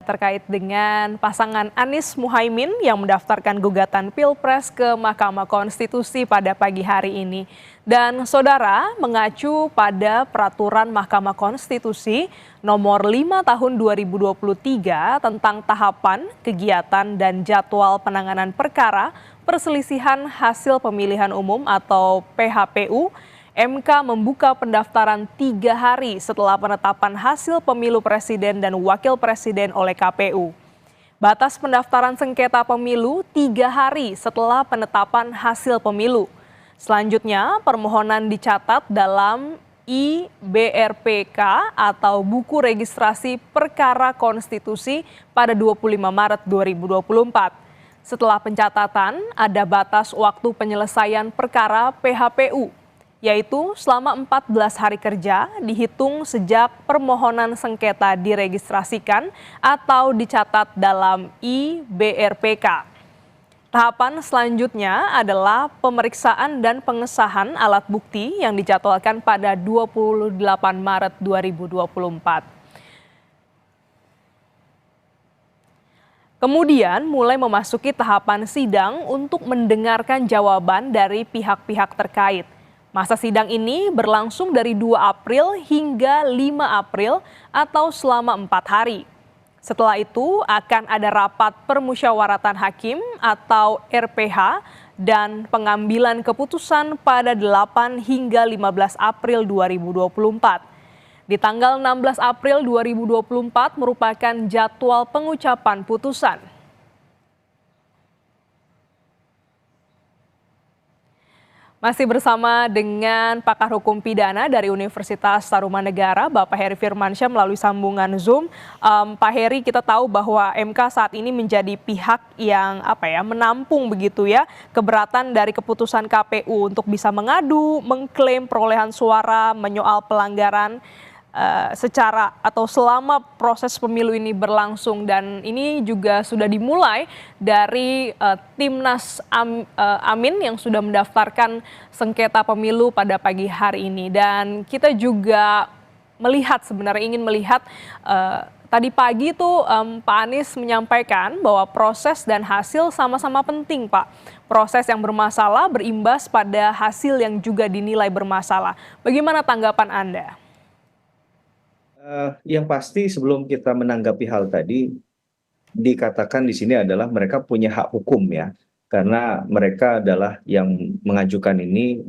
Terkait dengan pasangan Anies Muhaimin yang mendaftarkan gugatan Pilpres ke Mahkamah Konstitusi pada pagi hari ini. Dan saudara, mengacu pada peraturan Mahkamah Konstitusi nomor 5 tahun 2023 tentang tahapan, kegiatan, dan jadwal penanganan perkara perselisihan hasil pemilihan umum atau PHPU, MK membuka pendaftaran 3 hari setelah penetapan hasil pemilu presiden dan wakil presiden oleh KPU. Batas pendaftaran sengketa pemilu 3 hari setelah penetapan hasil pemilu. Selanjutnya, permohonan dicatat dalam IBRPK atau Buku Registrasi Perkara Konstitusi pada 25 Maret 2024. Setelah pencatatan, ada batas waktu penyelesaian perkara PHPU, yaitu selama 14 hari kerja dihitung sejak permohonan sengketa diregistrasikan atau dicatat dalam IBRPK. Tahapan selanjutnya adalah pemeriksaan dan pengesahan alat bukti yang dijadwalkan pada 28 Maret 2024. Kemudian mulai memasuki tahapan sidang untuk mendengarkan jawaban dari pihak-pihak terkait. Masa sidang ini berlangsung dari 2 April hingga 5 April atau selama 4 hari. Setelah itu akan ada rapat permusyawaratan hakim atau RPH dan pengambilan keputusan pada 8 hingga 15 April 2024. Di tanggal 16 April 2024 merupakan jadwal pengucapan putusan. Masih bersama dengan pakar hukum pidana dari Universitas Tarumanegara, Bapak Heri Firmansyah melalui sambungan Zoom. Pak Heri, kita tahu bahwa MK saat ini menjadi pihak yang menampung begitu ya keberatan dari keputusan KPU untuk bisa mengadu, mengklaim perolehan suara, menyoal pelanggaran secara atau selama proses pemilu ini berlangsung, dan ini juga sudah dimulai dari Timnas Amin yang sudah mendaftarkan sengketa pemilu pada pagi hari ini. Dan kita juga ingin melihat tadi pagi tuh Pak Anies menyampaikan bahwa proses dan hasil sama-sama penting, Pak. Proses yang bermasalah berimbas pada hasil yang juga dinilai bermasalah. Bagaimana tanggapan Anda? Yang pasti sebelum kita menanggapi hal tadi, dikatakan di sini adalah mereka punya hak hukum ya, karena mereka adalah yang mengajukan ini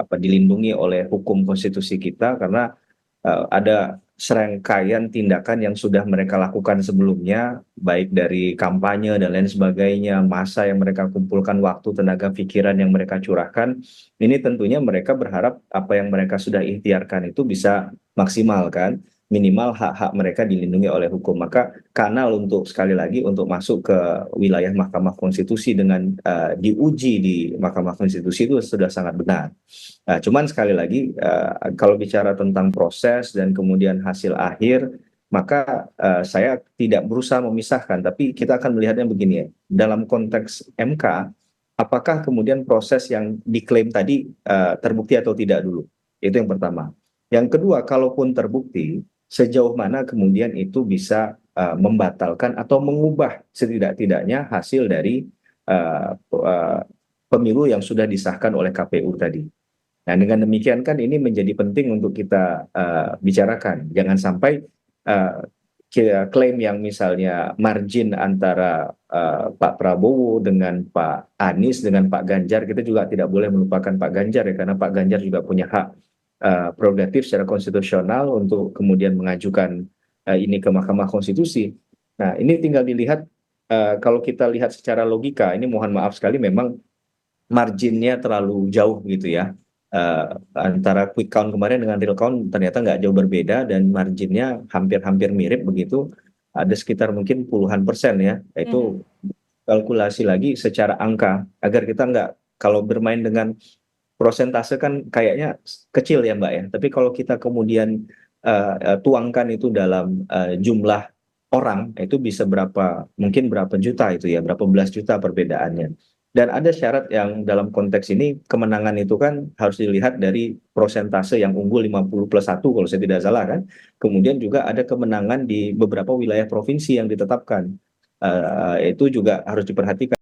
dilindungi oleh hukum konstitusi kita, karena ada serangkaian tindakan yang sudah mereka lakukan sebelumnya, baik dari kampanye dan lain sebagainya, masa yang mereka kumpulkan, waktu, tenaga, pikiran yang mereka curahkan. Ini tentunya mereka berharap apa yang mereka sudah ikhtiarkan itu bisa maksimal kan, minimal hak-hak mereka dilindungi oleh hukum. Maka kanal untuk sekali lagi untuk masuk ke wilayah Mahkamah Konstitusi dengan diuji di Mahkamah Konstitusi itu sudah sangat benar. Cuman sekali lagi kalau bicara tentang proses dan kemudian hasil akhir, maka saya tidak berusaha memisahkan, tapi kita akan melihatnya begini ya. Dalam konteks MK, apakah kemudian proses yang diklaim tadi terbukti atau tidak dulu? Itu yang pertama. Yang kedua, kalaupun terbukti, sejauh mana kemudian itu bisa membatalkan atau mengubah setidak-tidaknya hasil dari pemilu yang sudah disahkan oleh KPU tadi. Nah, dengan demikian kan ini menjadi penting untuk kita bicarakan. Jangan sampai klaim yang misalnya margin antara Pak Prabowo dengan Pak Anies dengan Pak Ganjar, kita juga tidak boleh melupakan Pak Ganjar ya, karena Pak Ganjar juga punya hak prerogatif secara konstitusional untuk kemudian mengajukan ini ke Mahkamah Konstitusi. Nah, ini tinggal dilihat, kalau kita lihat secara logika, ini mohon maaf sekali memang marginnya terlalu jauh gitu ya. Antara quick count kemarin dengan real count ternyata nggak jauh berbeda, dan marginnya hampir-hampir mirip begitu, ada sekitar mungkin puluhan persen ya. Itu kalkulasi lagi secara angka, agar kita nggak, kalau bermain dengan prosentase kan kayaknya kecil ya Mbak ya, tapi kalau kita kemudian tuangkan itu dalam jumlah orang, itu bisa mungkin berapa juta itu ya, berapa belas juta perbedaannya. Dan ada syarat yang dalam konteks ini kemenangan itu kan harus dilihat dari prosentase yang unggul 50+1 kalau saya tidak salah kan. Kemudian juga ada kemenangan di beberapa wilayah provinsi yang ditetapkan. Itu juga harus diperhatikan.